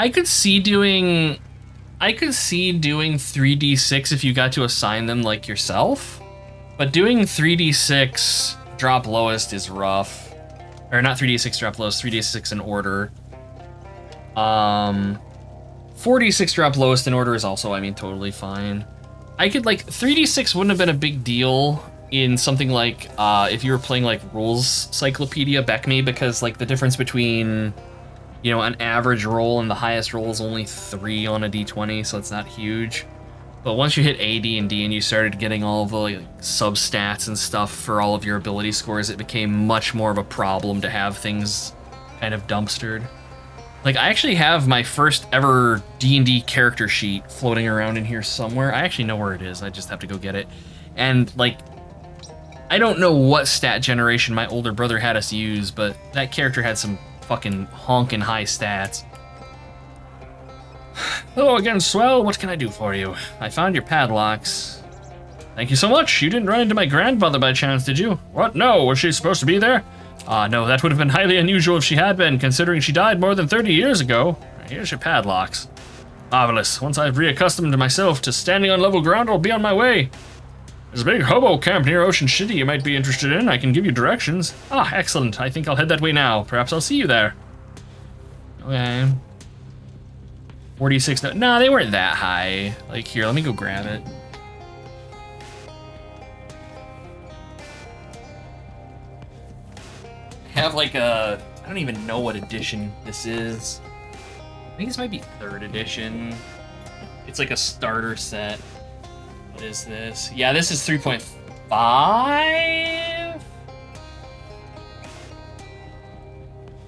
I could see doing 3d6 if you got to assign them like yourself, but doing 3d6 drop lowest is rough. Or not 3d6 drop lowest, 3d6 in order. 4d6 drop lowest in order is also, I mean, totally fine. I could, like, 3d6 wouldn't have been a big deal in something like, if you were playing, like, Rules Cyclopedia Beckme, because, like, the difference between, you know, an average roll and the highest roll is only 3 on a d20, so it's not huge. But once you hit AD&D and you started getting all of the, like, substats and stuff for all of your ability scores, it became much more of a problem to have things kind of dumpstered. Like, I actually have my first ever D&D character sheet floating around in here somewhere. I actually know where it is. I just have to go get it. And, like, I don't know what stat generation my older brother had us use, but that character had some fucking honkin' high stats. Hello again, Swell. What can I do for you? I found your padlocks. Thank you so much. You didn't run into my grandmother by chance, did you? What? No. Was she supposed to be there? No, that would have been highly unusual if she had been, considering she died more than 30 years ago. Here's your padlocks. Marvelous. Once I've reaccustomed myself to standing on level ground, I'll be on my way. There's a big hobo camp near Ocean City you might be interested in. I can give you directions. Ah, excellent. I think I'll head that way now. Perhaps I'll see you there. Okay. 46. No, they weren't that high. Like, here, let me go grab it. Have like a, I don't even know what edition this is. I think this might be 3rd edition. It's like a starter set. What is this? Yeah, this is 3.5?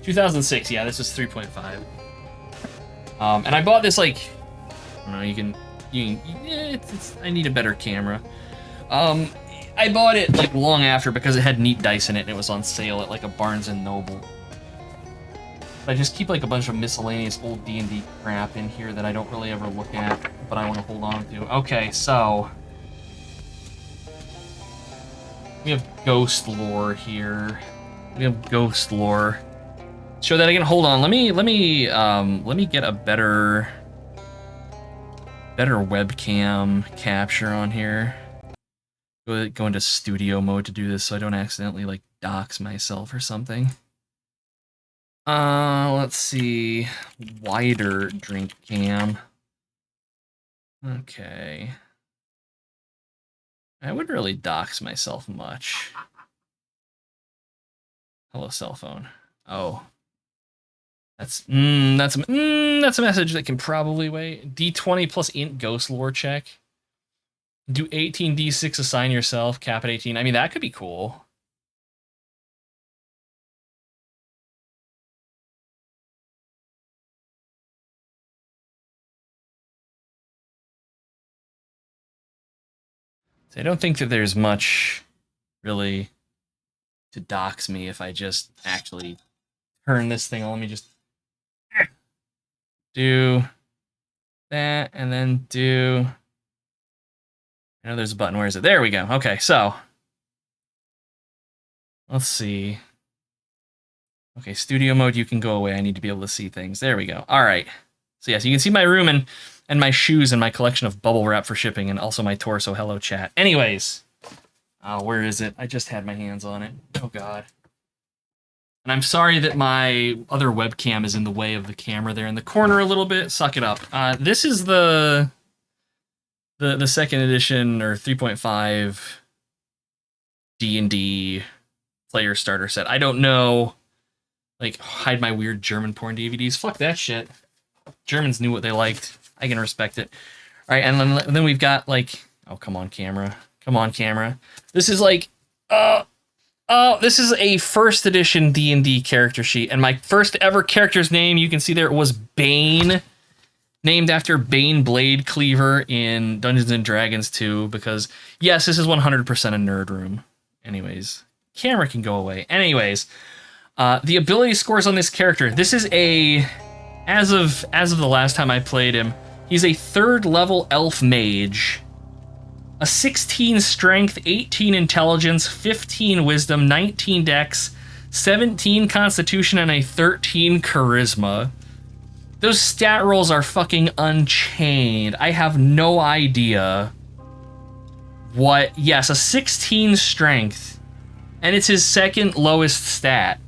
2006, yeah, this is 3.5. And I bought this like, I don't know, you can I need a better camera. I bought it like long after because it had neat dice in it and it was on sale at like a Barnes & Noble. I just keep like a bunch of miscellaneous old D&D crap in here that I don't really ever look at, but I want to hold on to. Okay, so we have ghost lore here. We have ghost lore. Show that again. Hold on. Let me get a better webcam capture on here. Go into studio mode to do this so I don't accidentally like dox myself or something. Let's see. Wider drink cam. Okay. I wouldn't really dox myself much. Hello, cell phone. Oh. That's a message that can probably wait. D20 plus int ghost lore check. Do 18d6 assign yourself, cap at 18. I mean, that could be cool. So I don't think that there's much really to dox me if I just actually turn this thing on. Let me just do that and then do... I know there's a button. Where is it? There we go. Okay, so let's see. Okay, studio mode, you can go away. I need to be able to see things. There we go. All right. So yes, you can see my room and my shoes and my collection of bubble wrap for shipping and also my torso. Hello, chat. Anyways, where is it? I just had my hands on it. Oh, God. And I'm sorry that my other webcam is in the way of the camera there in the corner a little bit. Suck it up. This is the 2nd edition or 3.5 D&D player starter set. I don't know, like, hide my weird German porn DVDs. Fuck that shit. Germans knew what they liked. I can respect it. All right, and then we've got, like, oh, come on, camera. Come on, camera. This is, like, this is a 1st edition D&D character sheet, and my first ever character's name, you can see there, was Bane. Named after Bane Blade Cleaver in Dungeons & Dragons 2, because, yes, this is 100% a nerd room. Anyways, camera can go away. Anyways, the ability scores on this character. This is a, as of the last time I played him, he's a 3rd level elf mage. A 16 strength, 18 intelligence, 15 wisdom, 19 dex, 17 constitution, and a 13 charisma. Those stat rolls are fucking unchained. I have no idea what... Yes, a 16 strength. And it's his second lowest stat.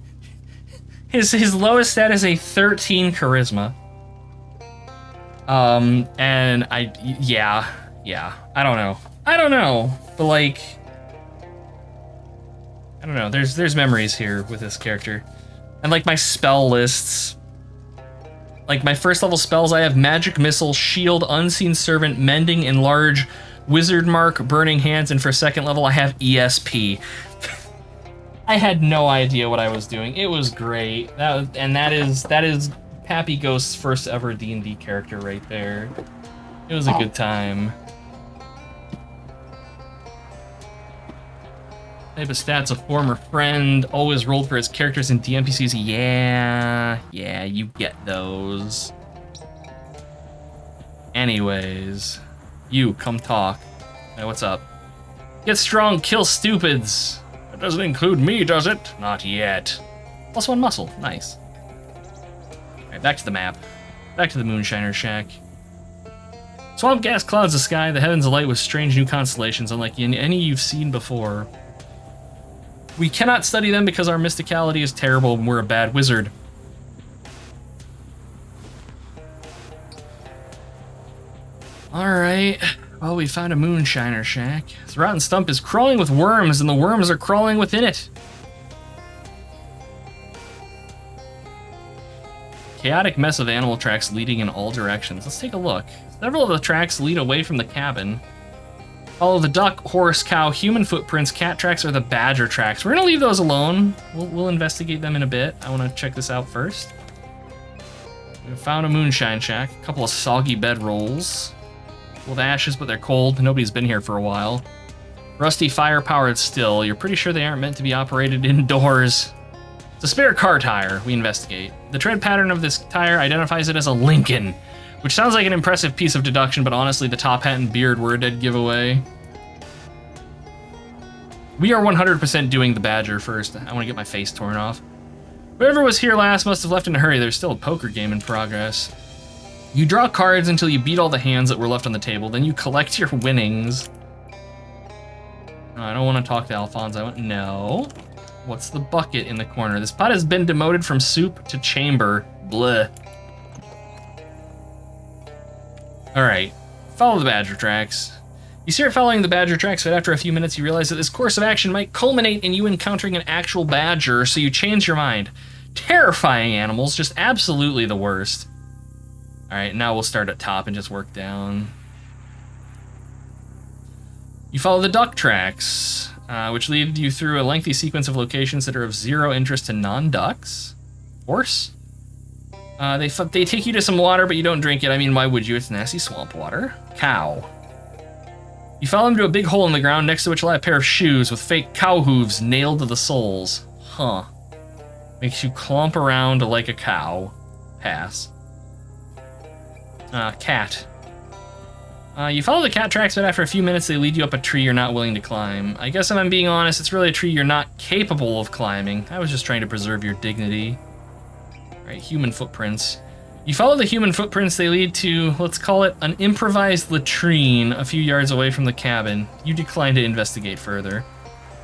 His lowest stat is a 13 charisma. And yeah, I don't know. But like, I don't know, there's memories here with this character. And like my spell lists, like my first level spells, I have Magic Missile, Shield, Unseen Servant, Mending, Enlarge, Wizard Mark, Burning Hands, and for second level I have ESP. I had no idea what I was doing. It was great. That is Pappy Ghost's first ever D&D character right there. It was a good time. Type of stats, a former friend, always rolled for his characters and DMPCs. Yeah, you get those. Anyways, you, come talk. Hey, what's up? Get strong, kill stupids. That doesn't include me, does it? Not yet. +1 muscle, nice. Alright, back to the map. Back to the Moonshiner Shack. Swamp gas clouds the sky, the heavens alight with strange new constellations, unlike any you've seen before. We cannot study them because our mysticality is terrible and we're a bad wizard. Alright, well, we found a Moonshiner Shack. This rotten stump is crawling with worms and the worms are crawling within it. Chaotic mess of animal tracks leading in all directions. Let's take a look. Several of the tracks lead away from the cabin. Follow the duck, horse, cow, human footprints, cat tracks, or the badger tracks. We're gonna leave those alone. We'll investigate them in a bit. I wanna check this out first. We found a moonshine shack, a couple of soggy bedrolls. Full of ashes, but they're cold. Nobody's been here for a while. Rusty fire-powered still. You're pretty sure they aren't meant to be operated indoors. It's a spare car tire. We investigate. The tread pattern of this tire identifies it as a Lincoln, which sounds like an impressive piece of deduction, but honestly, the top hat and beard were a dead giveaway. We are 100% doing the badger first. I want to get my face torn off. Whoever was here last must have left in a hurry. There's still a poker game in progress. You draw cards until you beat all the hands that were left on the table, then you collect your winnings. No, I don't want to talk to Alphonse. No. What's the bucket in the corner? This pot has been demoted from soup to chamber. Bleh. Alright, follow the badger tracks. You start following the badger tracks, but after a few minutes you realize that this course of action might culminate in you encountering an actual badger, so you change your mind. Terrifying animals, just absolutely the worst. Alright, now we'll start at top and just work down. You follow the duck tracks, which lead you through a lengthy sequence of locations that are of zero interest to non-ducks. Horse? They take you to some water, but you don't drink it. I mean, why would you? It's nasty swamp water. Cow. You follow them to a big hole in the ground next to which lie a pair of shoes with fake cow hooves nailed to the soles. Huh. Makes you clomp around like a cow. Pass. Cat. You follow the cat tracks, but after a few minutes they lead you up a tree you're not willing to climb. I guess if I'm being honest, it's really a tree you're not capable of climbing. I was just trying to preserve your dignity. Right, human footprints. You follow the human footprints, they lead to, let's call it, an improvised latrine a few yards away from the cabin. You decline to investigate further.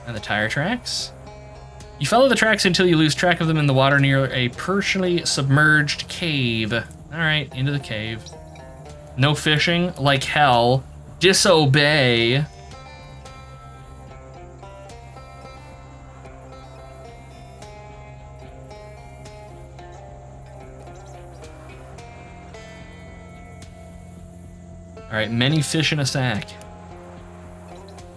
And the tire tracks? You follow the tracks until you lose track of them in the water near a partially submerged cave. Alright, into the cave. No fishing? Like hell. Disobey. Alright, many fish in a sack.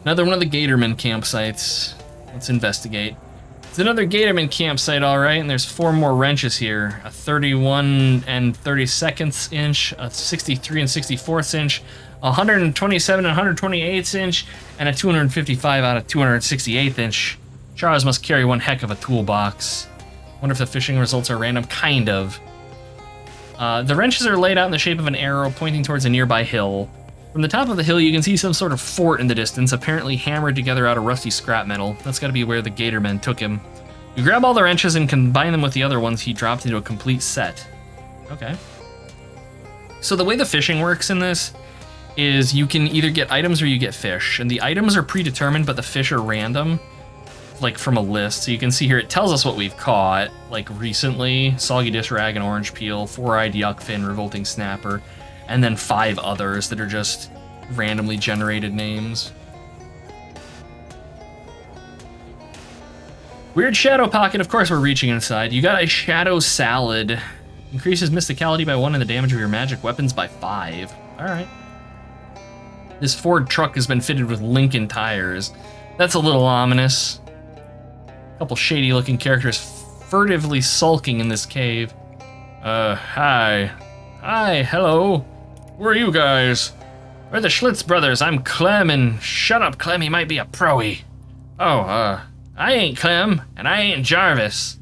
Another one of the Gatorman campsites. Let's investigate. It's another Gatorman campsite, alright, and there's 4 more wrenches here. A 31 and 32nd inch, a 63 and 64th inch, a 127 and 128th inch, and a 255 out of 268th inch. Charles must carry one heck of a toolbox. Wonder if the fishing results are random? Kind of. The wrenches are laid out in the shape of an arrow pointing towards a nearby hill. From the top of the hill, you can see some sort of fort in the distance, apparently hammered together out of rusty scrap metal. That's gotta be where the gator men took him. You grab all the wrenches and combine them with the other ones he dropped into a complete set. Okay. So the way the fishing works in this is you can either get items or you get fish, and the items are predetermined, but the fish are random, like from a list. So you can see here, it tells us what we've caught, like recently, soggy dish rag and orange peel, four-eyed yuckfin, revolting snapper, and then 5 others that are just randomly generated names. Weird shadow pocket, of course we're reaching inside. You got a shadow salad. Increases mysticality by 1 and the damage of your magic weapons by 5. All right. This Ford truck has been fitted with Lincoln tires. That's a little ominous. A couple shady looking characters furtively sulking in this cave. Hi. Hi, hello. Who are you guys? We're the Schlitz brothers. I'm Clem, and shut up, Clem, he might be a proey. Oh, I ain't Clem, and I ain't Jarvis.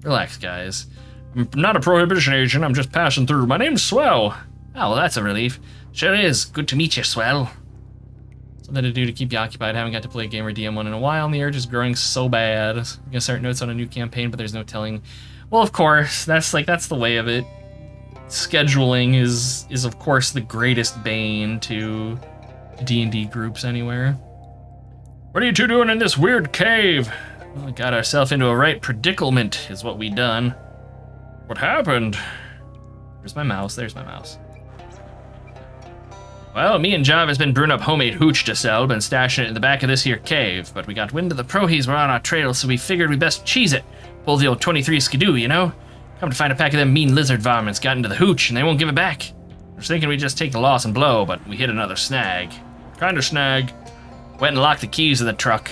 Relax, guys. I'm not a prohibition agent, I'm just passing through. My name's Swell. Oh, well, that's a relief. Sure is. Good to meet you, Swell. Something to do to keep you occupied. Haven't got to play a game or DM one in a while, and the urge is growing so bad. I'm gonna start notes on a new campaign, but there's no telling. Well, of course, that's the way of it. Scheduling is of course the greatest bane to D&D groups anywhere. What are you two doing in this weird cave? Well, we got ourselves into a right predicament, is what we done. What happened? Where's my mouse? There's my mouse. Well, me and Jav has been brewing up homemade hooch to sell, been stashing it in the back of this here cave, but we got wind of the prohies were on our trail, so we figured we best cheese it. Pull the old 23 skidoo, you know? Come to find a pack of them mean lizard varmints got into the hooch, and they won't give it back. I was thinking we'd just take the loss and blow, but we hit another snag. Kinda snag. Went and locked the keys in the truck.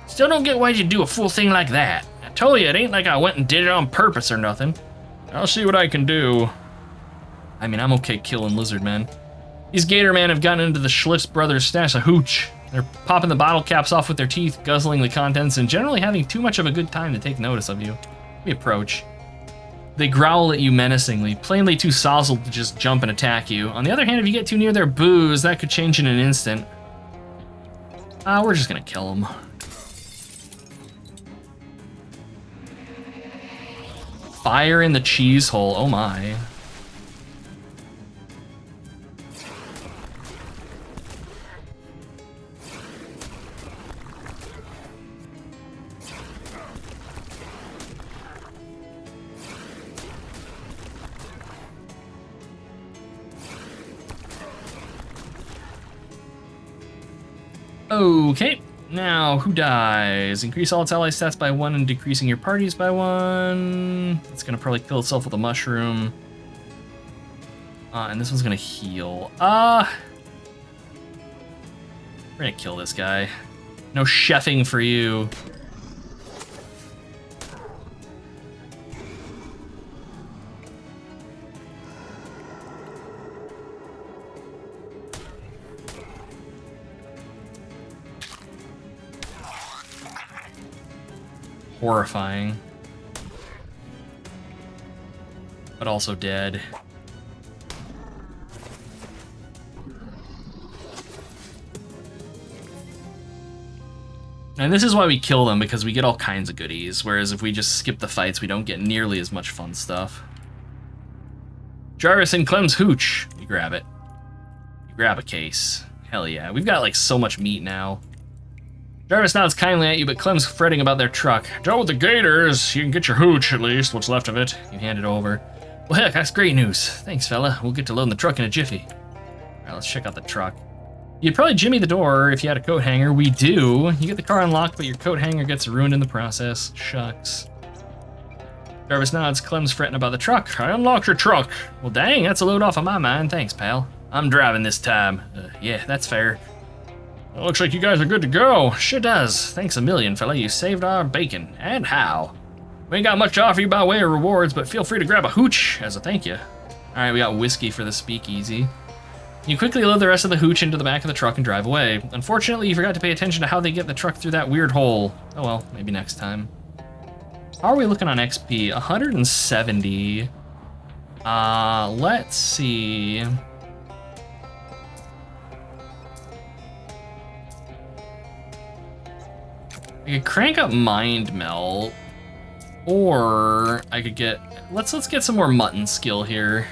Still don't get why'd you do a fool thing like that. I told you, it ain't like I went and did it on purpose or nothing. I'll see what I can do. I mean, I'm okay killing lizard men. These gator men have gotten into the Schlitz brothers' stash of hooch. They're popping the bottle caps off with their teeth, guzzling the contents, and generally having too much of a good time to take notice of you. We approach. They growl at you menacingly, plainly too sozzled to just jump and attack you. On the other hand, if you get too near their booze, that could change in an instant. We're just gonna kill them. Fire in the cheese hole, oh my. Okay, now who dies? Increase all its ally stats by 1 and decreasing your parties by 1. It's gonna probably kill itself with a mushroom. And this one's gonna heal. We're gonna kill this guy. No chefing for you. Horrifying. But also dead. And this is why we kill them, because we get all kinds of goodies, whereas if we just skip the fights, we don't get nearly as much fun stuff. Jarvis and Clem's hooch. You grab it. You grab a case. Hell yeah. We've got like so much meat now. Jarvis nods kindly at you, but Clem's fretting about their truck. Dealt with the gators. You can get your hooch, at least, what's left of it. You hand it over. Well, heck, that's great news. Thanks, fella. We'll get to loading the truck in a jiffy. All right, let's check out the truck. You'd probably jimmy the door if you had a coat hanger. We do. You get the car unlocked, but your coat hanger gets ruined in the process. Shucks. Jarvis nods. Clem's fretting about the truck. I unlocked your truck. Well, dang, that's a load off of my mind. Thanks, pal. I'm driving this time. Yeah, that's fair. Well, looks like you guys are good to go. Sure does. Thanks a million, fella. You saved our bacon. And how? We ain't got much to offer you by way of rewards, but feel free to grab a hooch as a thank you. All right, we got whiskey for the speakeasy. You quickly load the rest of the hooch into the back of the truck and drive away. Unfortunately, you forgot to pay attention to how they get the truck through that weird hole. Oh well, maybe next time. How are we looking on XP? 170. Let's see. I could crank up Mind Melt, or I could get, let's get some more mutton skill here.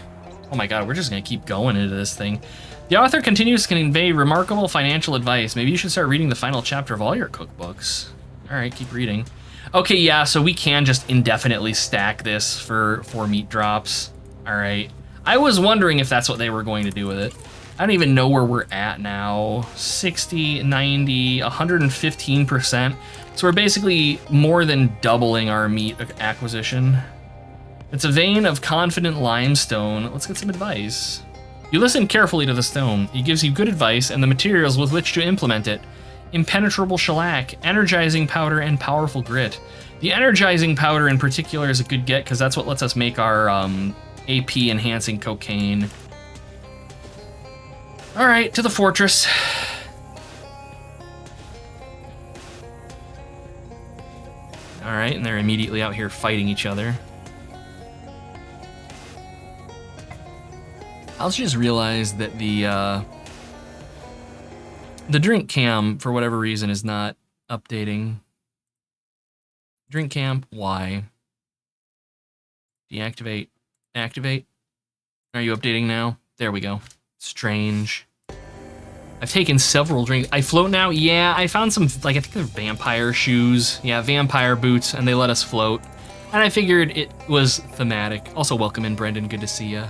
Oh my god, we're just gonna keep going into this thing. The author continues to convey remarkable financial advice. Maybe you should start reading the final chapter of all your cookbooks. All right, keep reading. Okay, yeah, so we can just indefinitely stack this for meat drops. All right. I was wondering if that's what they were going to do with it. I don't even know where we're at now. 60, 90, 115%. So we're basically more than doubling our meat acquisition. It's a vein of confident limestone. Let's get some advice. You listen carefully to the stone. It gives you good advice and the materials with which to implement it. Impenetrable shellac, energizing powder, and powerful grit. The energizing powder in particular is a good get because that's what lets us make our AP enhancing cocaine. All right, to the fortress. All right, and they're immediately out here fighting each other. I also just realized that the drink cam, for whatever reason, is not updating. Drink cam, why? Deactivate, activate. Are you updating now? There we go. Strange. I've taken several drinks. I float now? Yeah, I found some, like, I think they're vampire shoes. Yeah, vampire boots, and they let us float. And I figured it was thematic. Also, welcome in, Brendan. Good to see ya.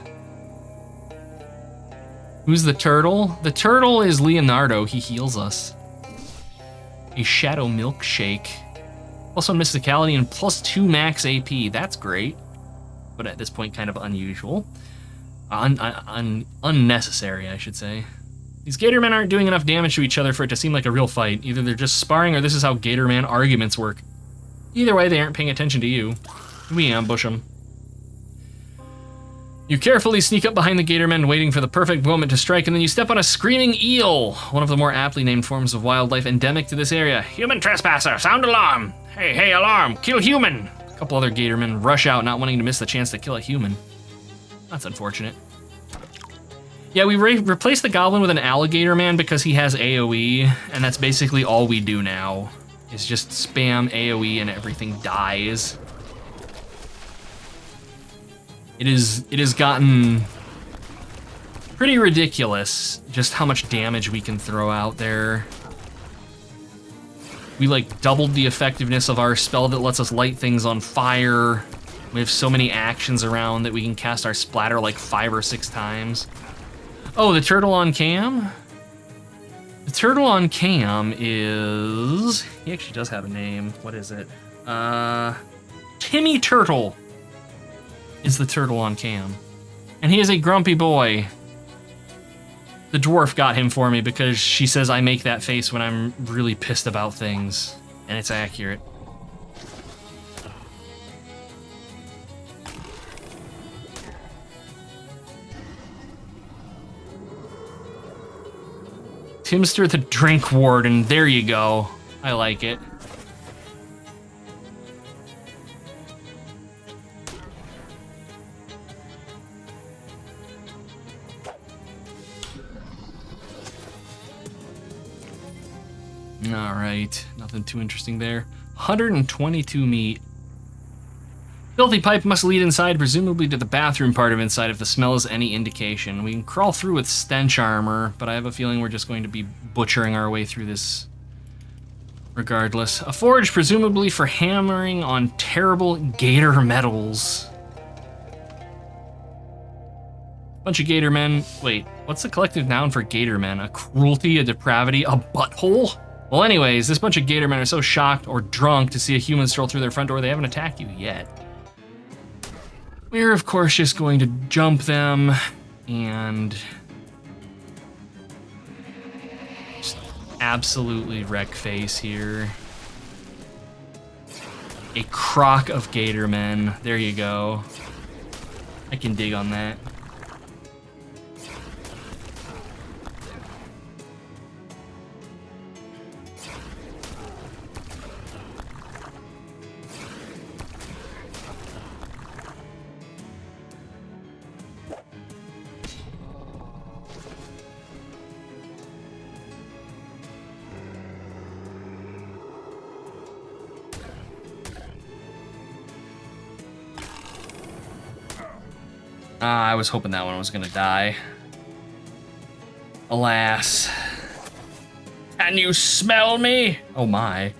Who's the turtle? The turtle is Leonardo. He heals us. A shadow milkshake. Also mysticality and +2 max AP. That's great. But at this point, kind of unusual. Unnecessary, I should say. These Gatormen aren't doing enough damage to each other for it to seem like a real fight. Either they're just sparring or this is how Gatorman arguments work. Either way, they aren't paying attention to you. We ambush them. You carefully sneak up behind the Gatormen, waiting for the perfect moment to strike, and then you step on a screaming eel, one of the more aptly named forms of wildlife endemic to this area. Human trespasser, sound alarm! Hey, alarm, kill human! A couple other Gatormen rush out, not wanting to miss the chance to kill a human. That's unfortunate. Yeah, we replaced the goblin with an alligator man because he has AoE, and that's basically all we do now, is just spam AoE and everything dies. It has gotten pretty ridiculous just how much damage we can throw out there. We like doubled the effectiveness of our spell that lets us light things on fire. We have so many actions around that we can cast our splatter like 5 or 6 times. Oh, the turtle on cam? The turtle on cam is... He actually does have a name. What is it? Timmy Turtle is the turtle on cam. And he is a grumpy boy. The dwarf got him for me because she says I make that face when I'm really pissed about things. And it's accurate. Timster the Drink Warden, there you go. I like it. All right, nothing too interesting there. 122 meat. Filthy pipe must lead inside, presumably to the bathroom part of inside if the smell is any indication. We can crawl through with stench armor, but I have a feeling we're just going to be butchering our way through this regardless. A forge, presumably for hammering on terrible gator metals. Bunch of gator men. Wait, what's the collective noun for gator men? A cruelty, a depravity, a butthole? Well, anyways, this bunch of gator men are so shocked or drunk to see a human stroll through their front door they haven't attacked you yet. We're, of course, just going to jump them and just absolutely wreck face here. A crock of gator men. There you go. I can dig on that. Ah, I was hoping that one was gonna die. Alas. Can you smell me? Oh my.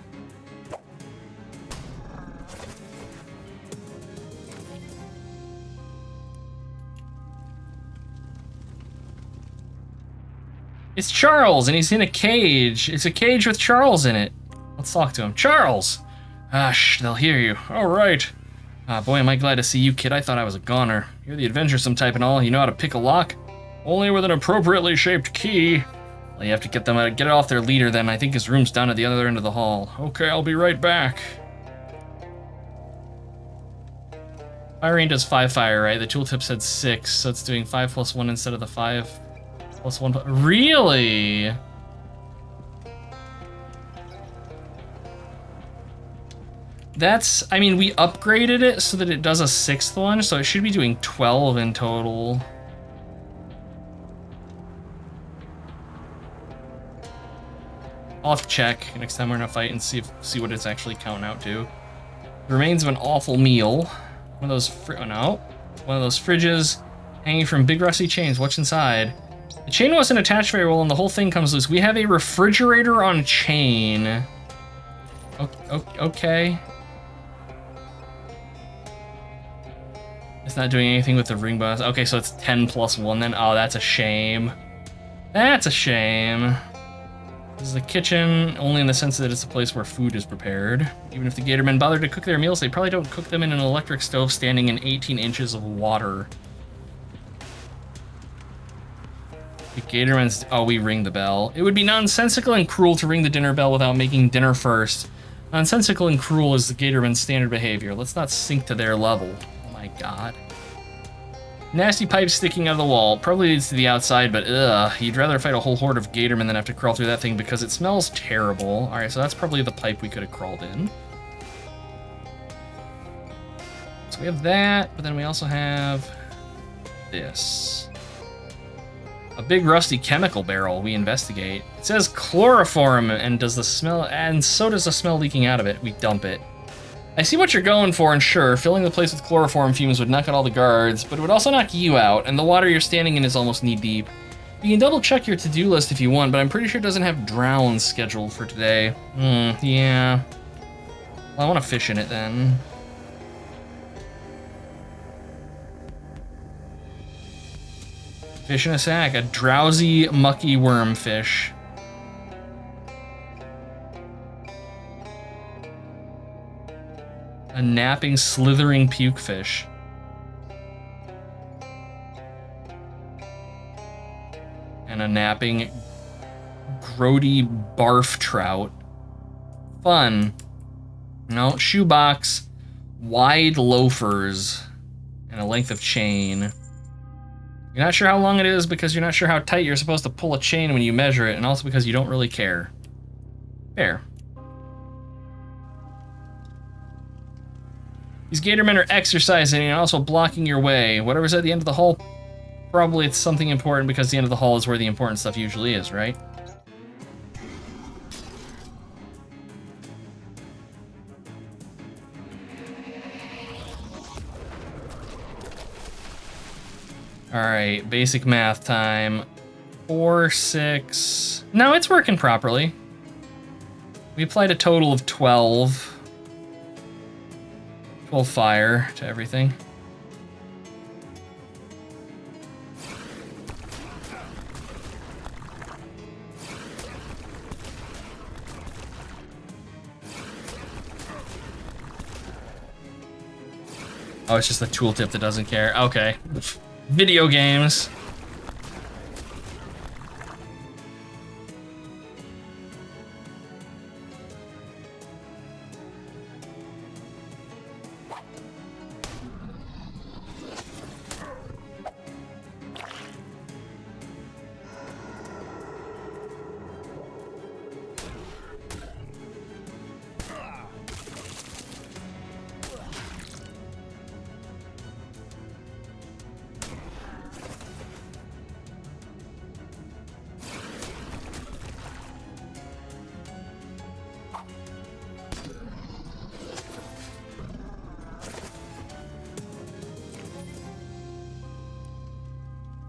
It's Charles, and he's in a cage. It's a cage with Charles in it. Let's talk to him. Charles! Ah, shh, they'll hear you. All right. Ah, boy, am I glad to see you, kid. I thought I was a goner. You're the adventuresome type and all. You know how to pick a lock? Only with an appropriately shaped key. Well, you have to get it off their leader then. I think his room's down at the other end of the hall. Okay, I'll be right back. Firing does 5 fire, right? The tooltip said 6, so it's doing 5 plus 1 instead of the 5 plus 1. Really? That's, I mean, we upgraded it so that it does a 6th one, so it should be doing 12 in total. I'll have to check next time we're in a fight and see what it's actually counting out to. The remains of an awful meal. One of those one of those fridges hanging from big rusty chains. What's inside? The chain wasn't attached very well and the whole thing comes loose. We have a refrigerator on a chain. Okay. It's not doing anything with the ring boss. Okay, so it's 10 plus 1 then. Oh, that's a shame. That's a shame. This is a kitchen, only in the sense that it's a place where food is prepared. Even if the Gatormen bothered to cook their meals, they probably don't cook them in an electric stove standing in 18 inches of water. The Gatormen's... Oh, we ring the bell. It would be nonsensical and cruel to ring the dinner bell without making dinner first. Nonsensical and cruel is the Gatormen's standard behavior. Let's not sink to their level. Oh my god. Nasty pipes sticking out of the wall. Probably leads to the outside, but ugh. You'd rather fight a whole horde of Gatormen than have to crawl through that thing because it smells terrible. Alright, so that's probably the pipe we could have crawled in. So we have that, but then we also have this. A big rusty chemical barrel we investigate. It says chloroform, and does the smell, and so does the smell leaking out of it. We dump it. I see what you're going for, and sure, filling the place with chloroform fumes would knock out all the guards, but it would also knock you out, and the water you're standing in is almost knee-deep. You can double-check your to-do list if you want, but I'm pretty sure it doesn't have drowns scheduled for today. Yeah. Well, I want to fish in it, then. Fish in a sack. A drowsy, mucky wormfish. A napping, slithering pukefish. And a napping, grody barf trout. Fun. No, shoebox, wide loafers, and a length of chain. You're not sure how long it is because you're not sure how tight you're supposed to pull a chain when you measure it, and also because you don't really care. Fair. These Gatormen are exercising and also blocking your way. Whatever's at the end of the hall, probably it's something important because the end of the hall is where the important stuff usually is, right? Alright, basic math time. 4, 6... No, it's working properly. We applied a total of 12. 12 fire to everything. Oh, it's just the tooltip that doesn't care. Okay. Video games.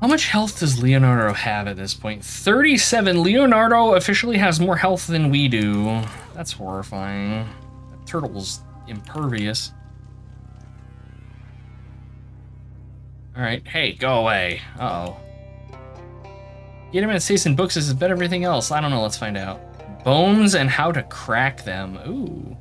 How much health does Leonardo have at this point? 37. Leonardo officially has more health than we do. That's horrifying. That turtle's impervious. Alright, hey, go away. Uh-oh. Get him in Stays in Books is better than everything else. I don't know, let's find out. Bones and how to crack them. Ooh.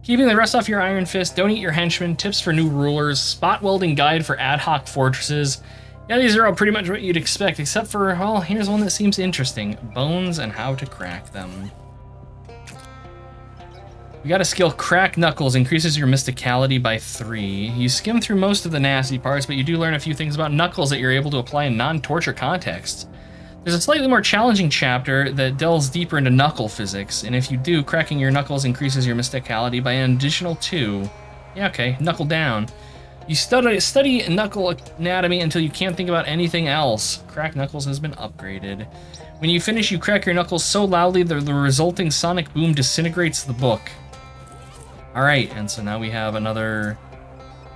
Keeping the rust off your Iron Fist, don't eat your henchmen, tips for new rulers, spot welding guide for ad hoc fortresses. Yeah, these are all pretty much what you'd expect, except for, well, here's one that seems interesting. Bones and how to crack them. We got a skill, Crack Knuckles, increases your mysticality by 3. You skim through most of the nasty parts, but you do learn a few things about Knuckles that you're able to apply in non-torture contexts. There's a slightly more challenging chapter that delves deeper into knuckle physics, and if you do, cracking your knuckles increases your mysticality by an additional 2. Yeah, okay, knuckle down. You study knuckle anatomy until you can't think about anything else. Crack Knuckles has been upgraded. When you finish, you crack your knuckles so loudly that the resulting sonic boom disintegrates the book. Alright, and so now we have another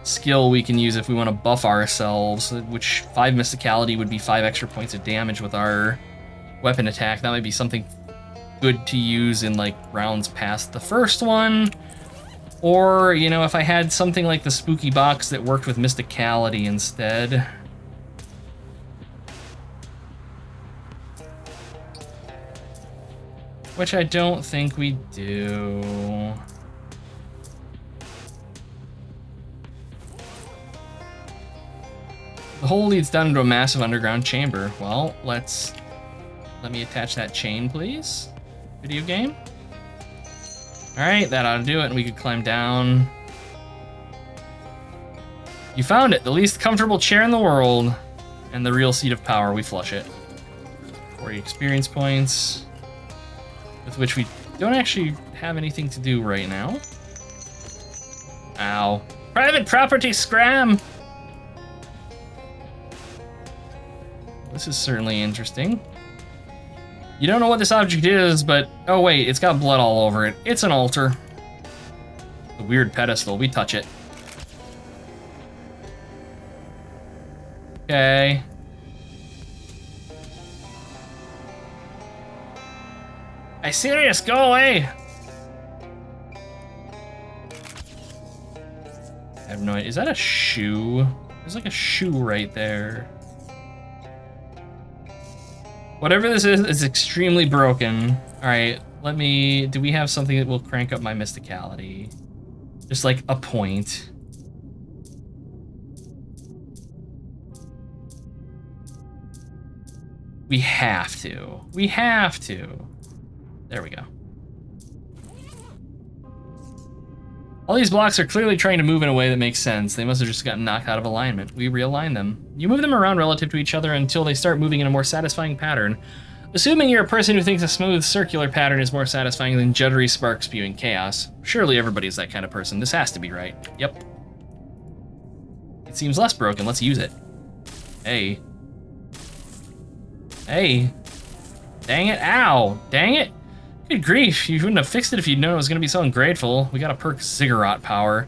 skill we can use if we want to buff ourselves, which 5 mysticality would be 5 extra points of damage with our weapon attack. That might be something good to use in, like, rounds past the first one. Or, you know, if I had something like the spooky box that worked with mysticality instead. Which I don't think we do. The hole leads down into a massive underground chamber. Well, let me attach that chain, please. Video game. Alright, that ought to do it, and we could climb down. You found it, the least comfortable chair in the world, and the real seat of power. We flush it. 40 experience points, with which we don't actually have anything to do right now. Ow. Private property, scram! This is certainly interesting. You don't know what this object is, but... Oh wait, it's got blood all over it. It's an altar. The weird pedestal, we touch it. Okay. Hey, serious, go away! I have no idea. Is that a shoe? There's like a shoe right there. Whatever this is extremely broken. All right, do we have something that will crank up my mysticality? Just like a point. We have to. We have to. There we go. All these blocks are clearly trying to move in a way that makes sense. They must have just gotten knocked out of alignment. We realign them. You move them around relative to each other until they start moving in a more satisfying pattern. Assuming you're a person who thinks a smooth circular pattern is more satisfying than juddery sparks spewing chaos. Surely everybody's that kind of person. This has to be right. Yep. It seems less broken. Let's use it. Hey. Hey. Dang it. Ow. Dang it. Good grief, you wouldn't have fixed it if you'd known it was going to be so ungrateful. We got a perk Ziggurat power.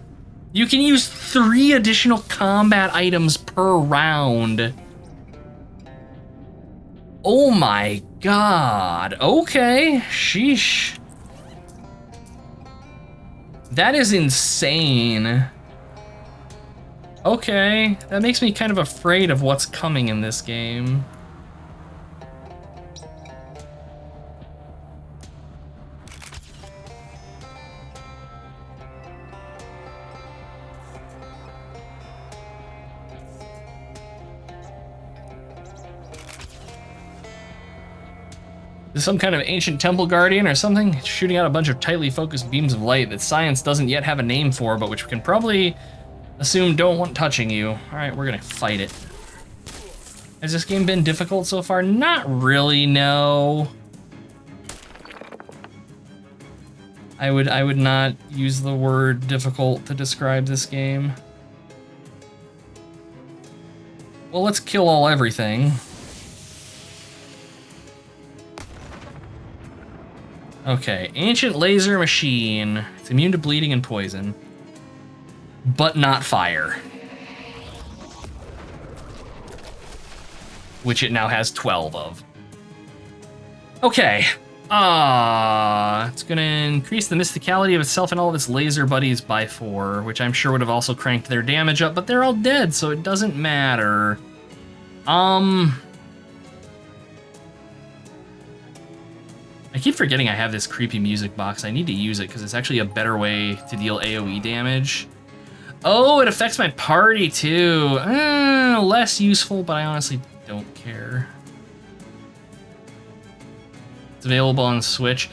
You can use 3 additional combat items per round. Oh my god. Okay, sheesh. That is insane. Okay, that makes me kind of afraid of what's coming in this game. Is some kind of ancient temple guardian or something? It's shooting out a bunch of tightly focused beams of light that science doesn't yet have a name for, but which we can probably assume don't want touching you. All right, we're gonna fight it. Has this game been difficult so far? Not really, no. I would not use the word difficult to describe this game. Well, let's kill all everything. Okay, ancient laser machine. It's immune to bleeding and poison, but not fire. which it now has 12 of. Okay. It's gonna increase the mysticality of itself and all of its laser buddies by 4, which I'm sure would have also cranked their damage up, but they're all dead, so it doesn't matter. I keep forgetting I have this creepy music box. I need to use it because it's actually a better way to deal AoE damage. Oh, it affects my party too. Less useful, but I honestly don't care. It's available on Switch.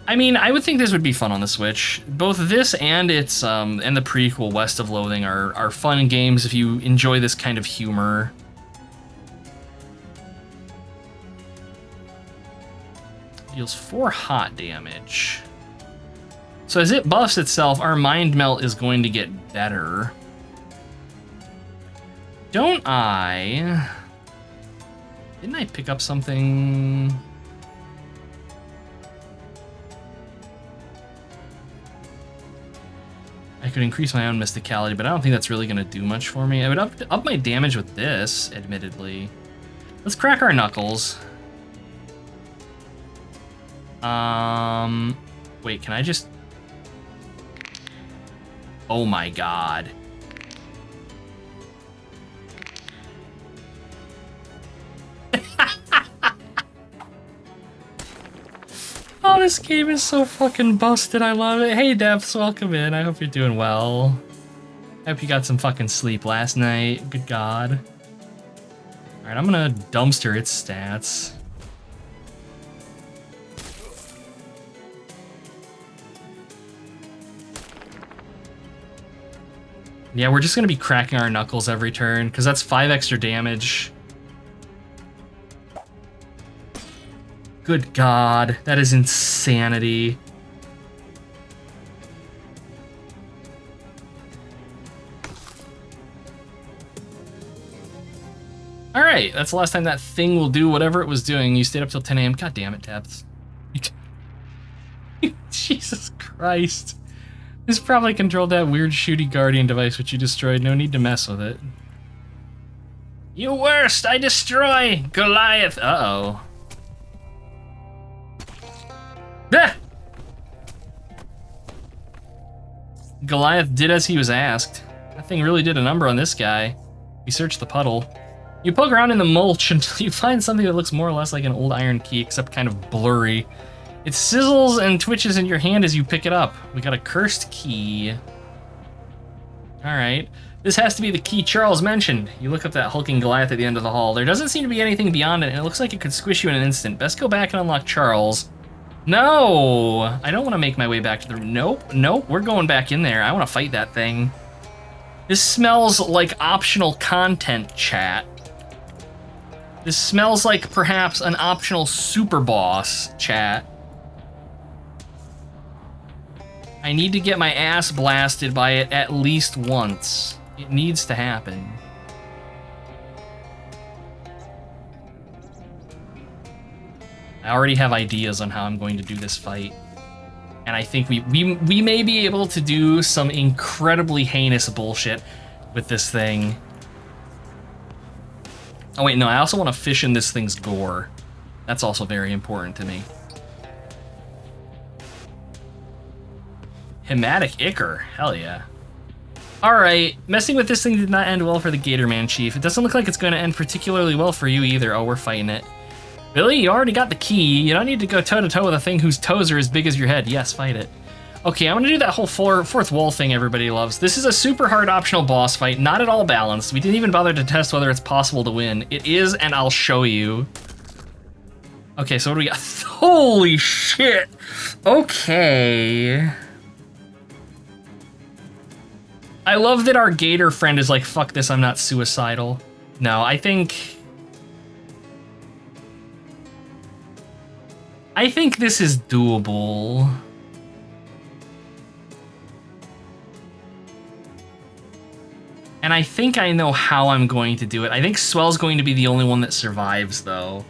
I mean, I would think this would be fun on the Switch. Both this and its and the prequel West of Loathing are fun games if you enjoy this kind of humor. Deals 4 hot damage. So as it buffs itself, our Mind Melt is going to get better. Don't I? Didn't I pick up something? I could increase my own mysticality, but I don't think that's really going to do much for me. I would up my damage with this, admittedly. Let's crack our knuckles. Wait, can I just... Oh my god. Oh, this game is so fucking busted. I love it. Hey, Depths, welcome in. I hope you're doing well. I hope you got some fucking sleep last night. Good god. Alright, I'm gonna dumpster its stats. Yeah, we're just gonna be cracking our knuckles every turn, because that's 5 extra damage. Good god, that is insanity. Alright, that's the last time that thing will do whatever it was doing. You stayed up till 10 a.m. God damn it, Depths. Jesus Christ. This probably controlled that weird shooty Guardian device which you destroyed. No need to mess with it. You worst! I destroy Goliath! Uh-oh. Ah! Goliath did as he was asked. That thing really did a number on this guy. We searched the puddle. You poke around in the mulch until you find something that looks more or less like an old iron key, except kind of blurry. It sizzles and twitches in your hand as you pick it up. We got a cursed key. Alright. This has to be the key Charles mentioned. You look up that hulking Goliath at the end of the hall. There doesn't seem to be anything beyond it, and it looks like it could squish you in an instant. Best go back and unlock Charles. No! I don't want to make my way back to the room. Nope, nope, we're going back in there. I want to fight that thing. This smells like optional content, chat. This smells like perhaps an optional super boss, chat. I need to get my ass blasted by it at least once. It needs to happen. I already have ideas on how I'm going to do this fight. And I think we may be able to do some incredibly heinous bullshit with this thing. Oh wait, no, I also want to fish in this thing's gore. That's also very important to me. Hematic Ichor, hell yeah. Alright, messing with this thing did not end well for the Gatorman Chief. It doesn't look like it's going to end particularly well for you either. Oh, we're fighting it. Billy, you already got the key. You don't need to go toe-to-toe with a thing whose toes are as big as your head. Yes, fight it. Okay, I'm gonna do that whole fourth wall thing everybody loves. This is a super hard optional boss fight, not at all balanced. We didn't even bother to test whether it's possible to win. It is, and I'll show you. Okay, so what do we got? Holy shit! Okay. I love that our gator friend is like, fuck this, I'm not suicidal. No, I think this is doable. And I think I know how I'm going to do it. I think Swell's going to be the only one that survives, though.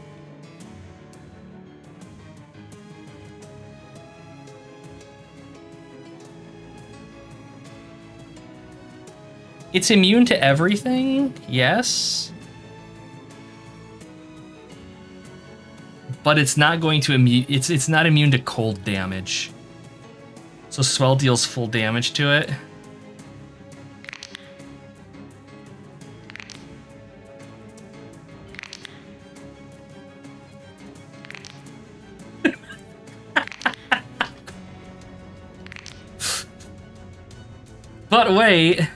It's immune to everything? Yes. but it's not going to it's not immune to cold damage. So Swell deals full damage to it. But wait.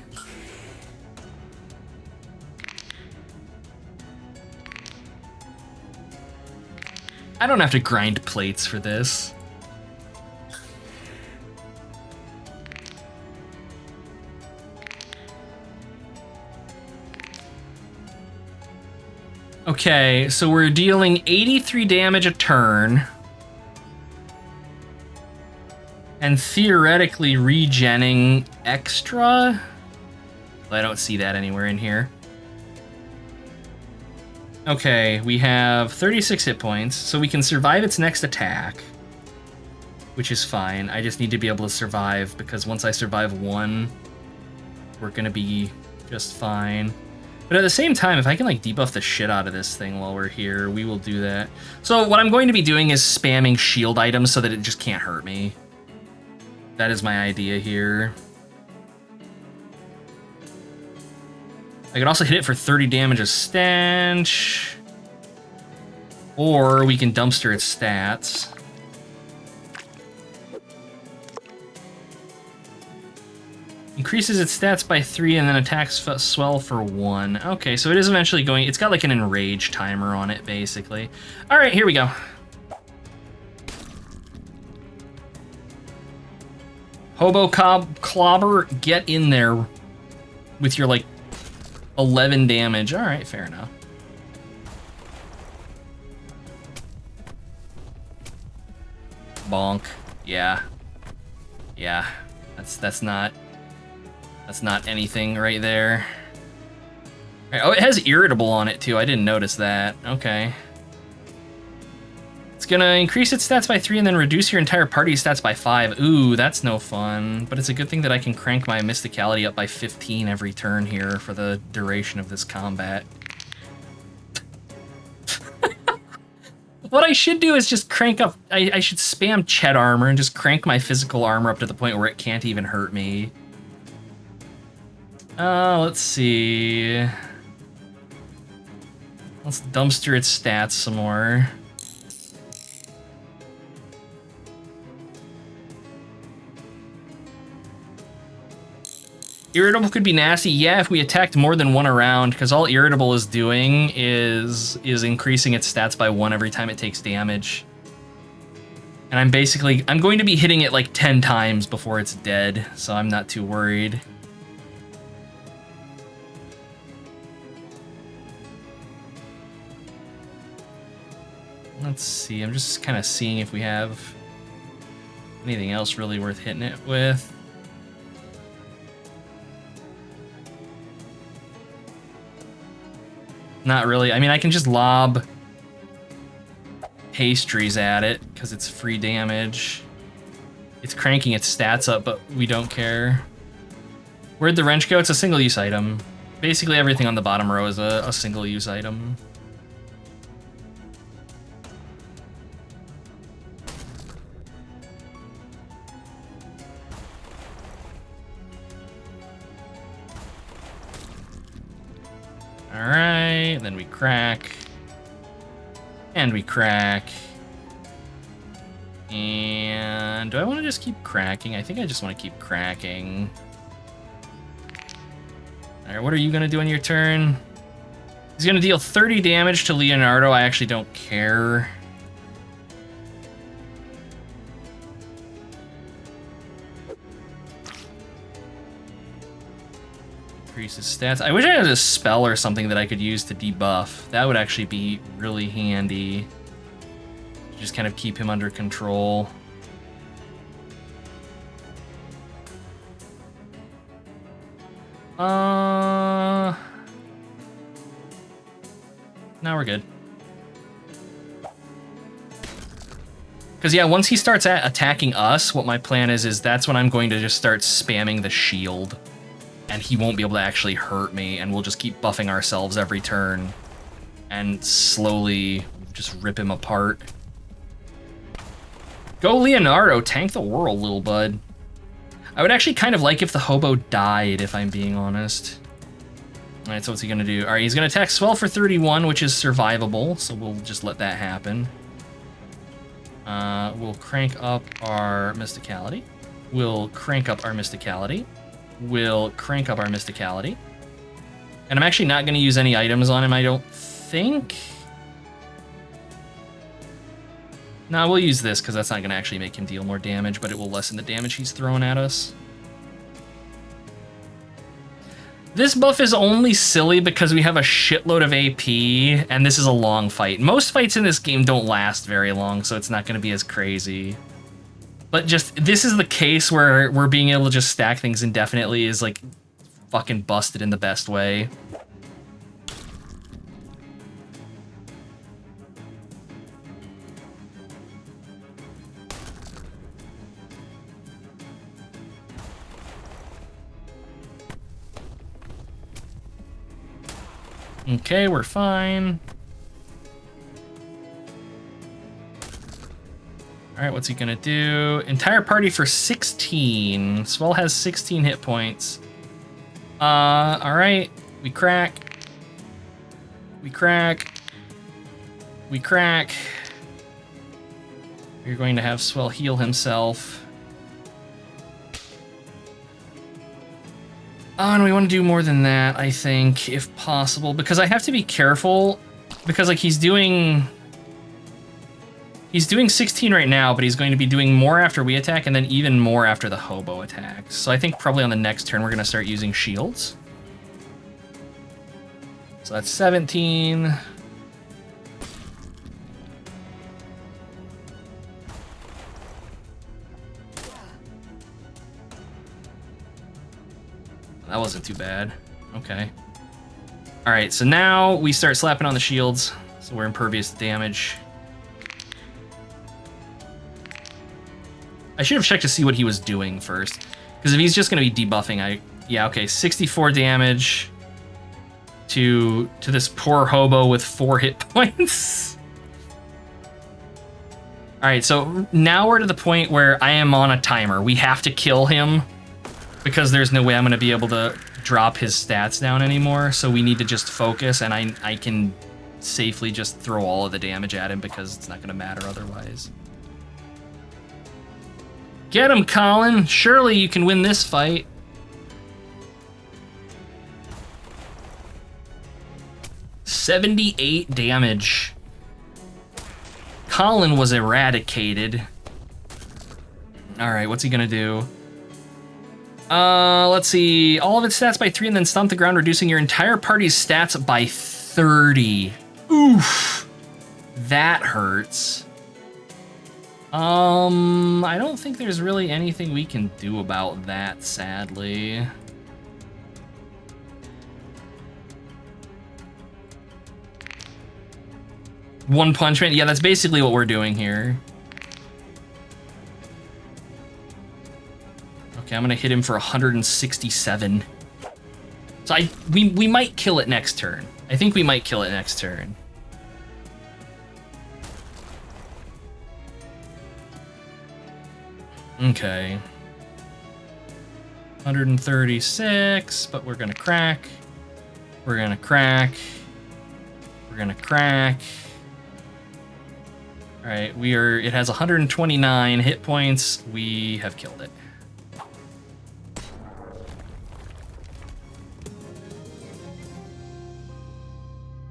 I don't have to grind plates for this. Okay, so we're dealing 83 damage a turn. And theoretically regenning extra? I don't see that anywhere in here. Okay, we have 36 hit points, so we can survive its next attack, which is fine. I just need to be able to survive, because once I survive one, we're gonna be just fine. But at the same time, if I can like debuff the shit out of this thing while we're here, we will do that. So what I'm going to be doing is spamming shield items so that it just can't hurt me. That is my idea here. I could also hit it for 30 damage of stench. Or we can dumpster its stats. Increases its stats by 3 and then attacks swell for 1. Okay, so it is eventually going... It's got like an enrage timer on it, basically. Alright, here we go. Hobo Clobber, get in there with your, like, 11 damage. Alright, fair enough. Bonk. Yeah. Yeah. That's not anything right there. Right, oh, it has irritable on it, too. I didn't notice that. Okay. It's gonna increase its stats by 3 and then reduce your entire party's stats by 5. Ooh, that's no fun. But it's a good thing that I can crank my mysticality up by 15 every turn here for the duration of this combat. What I should do is just crank up... I should spam Chet armor and just crank my physical armor up to the point where it can't even hurt me. Let's see... Let's dumpster its stats some more. Irritable could be nasty, yeah, if we attacked more than one around, because all Irritable is doing is increasing its stats by 1 every time it takes damage. And I'm going to be hitting it like 10 times before it's dead, so I'm not too worried. Let's see, I'm just kind of seeing if we have anything else really worth hitting it with. Not really. I mean, I can just lob pastries at it because it's free damage. It's cranking its stats up, but we don't care. Where'd the wrench go? It's a single-use item. Basically everything on the bottom row is a single-use item. Alright, then we crack. And we crack. And do I want to just keep cracking? I think I just want to keep cracking. Alright, what are you going to do on your turn? He's going to deal 30 damage to Leonardo. I actually don't care. Increases stats. I wish I had a spell or something that I could use to debuff. That would actually be really handy. Just kind of keep him under control. Now we're good. Because yeah, once he starts attacking us, what my plan is that's when I'm going to just start spamming the shield. And he won't be able to actually hurt me, and we'll just keep buffing ourselves every turn and slowly just rip him apart. Go Leonardo, tank the world, little bud. I would actually kind of like if the hobo died, if I'm being honest. All right, so what's he gonna do? All right, he's gonna attack Swell for 31, which is survivable, so we'll just let that happen. We'll crank up our Mysticality. We'll crank up our Mysticality. We'll crank up our Mysticality. And I'm actually not gonna use any items on him, I don't think. No, we'll use this because that's not going to actually make him deal more damage, but it will lessen the damage he's throwing at us. This buff is only silly because we have a shitload of AP, and this is a long fight. Most fights in this game don't last very long, so it's not going to be as crazy. But just, this is the case where we're being able to just stack things indefinitely is like fucking busted in the best way. Okay, we're fine. All right, what's he gonna do? Entire party for 16. Swell has 16 hit points. All right, we crack. We crack. We crack. We're going to have Swell heal himself. Oh, and we want to do more than that, I think, if possible, because I have to be careful, because like he's doing 16 right now, but he's going to be doing more after we attack and then even more after the hobo attacks. So I think probably on the next turn we're going to start using shields. So that's 17. That wasn't too bad. Okay. All right, so now we start slapping on the shields, so we're impervious to damage. I should have checked to see what he was doing first, because if he's just going to be debuffing, yeah, okay, 64 damage to this poor hobo with 4 hit points. All right, so now we're to the point where I am on a timer. We have to kill him, because there's no way I'm going to be able to drop his stats down anymore, so we need to just focus, and I can safely just throw all of the damage at him because it's not going to matter otherwise. Get him, Colin! Surely you can win this fight. $78 damage. Colin was eradicated. All right, what's he going to do? Let's see. All of its stats by 3 and then stomp the ground, reducing your entire party's stats by 30. Oof. That hurts. I don't think there's really anything we can do about that, sadly. One Punch Man? Yeah, that's basically what we're doing here. Okay, I'm gonna hit him for 167. So we might kill it next turn. I think we might kill it next turn. Okay. 136, but we're gonna crack. We're gonna crack. We're gonna crack. All right, it has 129 hit points. We have killed it.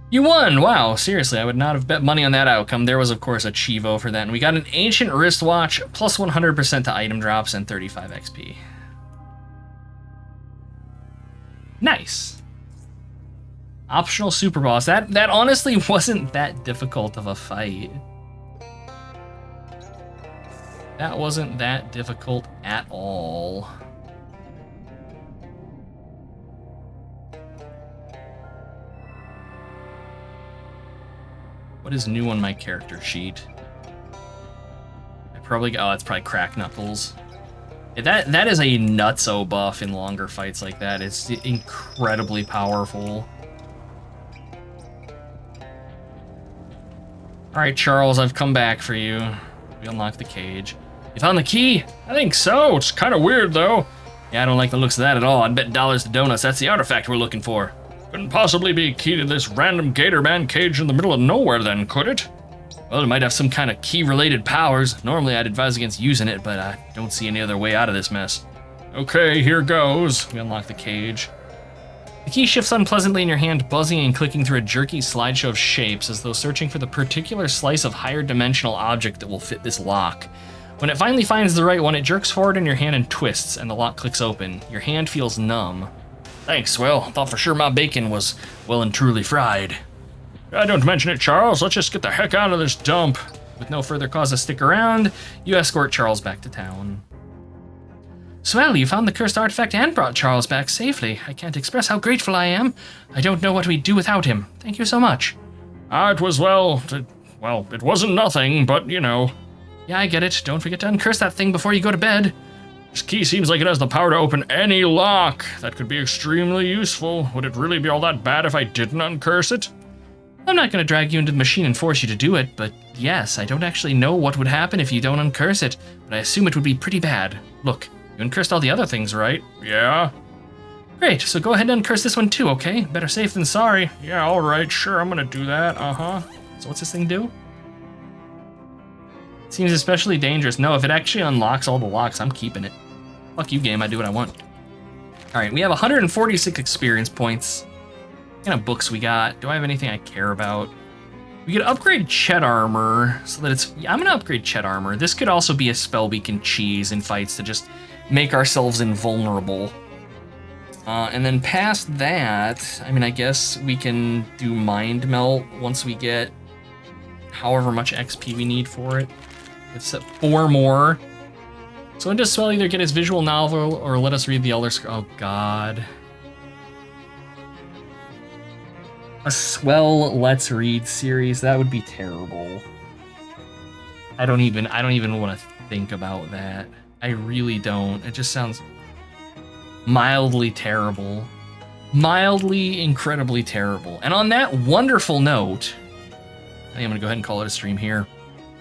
You won! Wow, seriously, I would not have bet money on that outcome. There was, of course, a Chivo for that. And we got an Ancient Wristwatch, plus 100% to item drops, and 35 XP. Nice. Optional Super Boss. That honestly wasn't that difficult of a fight. That wasn't that difficult at all. What is new on my character sheet? Oh, that's probably Crack Knuckles. Yeah, that is a nutso buff in longer fights like that. It's incredibly powerful. All right, Charles, I've come back for you. We unlock the cage. You found the key? I think so. It's kind of weird, though. Yeah, I don't like the looks of that at all. I'd bet dollars to donuts that's the artifact we're looking for. Couldn't possibly be a key to this random gator man cage in the middle of nowhere, then, could it? Well, it might have some kind of key-related powers. Normally, I'd advise against using it, but I don't see any other way out of this mess. Okay, here goes. We unlock the cage. The key shifts unpleasantly in your hand, buzzing and clicking through a jerky slideshow of shapes as though searching for the particular slice of higher dimensional object that will fit this lock. When it finally finds the right one, it jerks forward in your hand and twists, and the lock clicks open. Your hand feels numb. Thanks, Will. Thought for sure my bacon was well and truly fried. Don't mention it, Charles. Let's just get the heck out of this dump. With no further cause to stick around, you escort Charles back to town. Swell, you found the cursed artifact and brought Charles back safely. I can't express how grateful I am. I don't know what we'd do without him. Thank you so much. It was, it wasn't nothing, but, you know. Yeah, I get it. Don't forget to uncurse that thing before you go to bed. This key seems like it has the power to open any lock. That could be extremely useful. Would it really be all that bad if I didn't uncurse it? I'm not going to drag you into the machine and force you to do it, but yes, I don't actually know what would happen if you don't uncurse it, but I assume it would be pretty bad. Look, you uncursed all the other things, right? Yeah. Great, so go ahead and uncurse this one too, okay? Better safe than sorry. Yeah, alright, sure, I'm going to do that, So what's this thing do? Seems especially dangerous. No, if it actually unlocks all the locks, I'm keeping it. Fuck you, game, I do what I want. Alright, we have 146 experience points. What kind of books we got? Do I have anything I care about? We could upgrade Chet armor so that it's... Yeah, I'm gonna upgrade Chet armor. This could also be a spell we can cheese in fights to just make ourselves invulnerable. And then past that, I mean, I guess we can do Mind Melt once we get however much XP we need for it. It's 4 more. So when does Swell either get his visual novel or let us read the Elder Scrolls? Oh God. A Swell Let's Read series, that would be terrible. I don't even want to think about that. I really don't. It just sounds mildly terrible. Mildly, incredibly terrible. And on that wonderful note, I think I'm gonna go ahead and call it a stream here.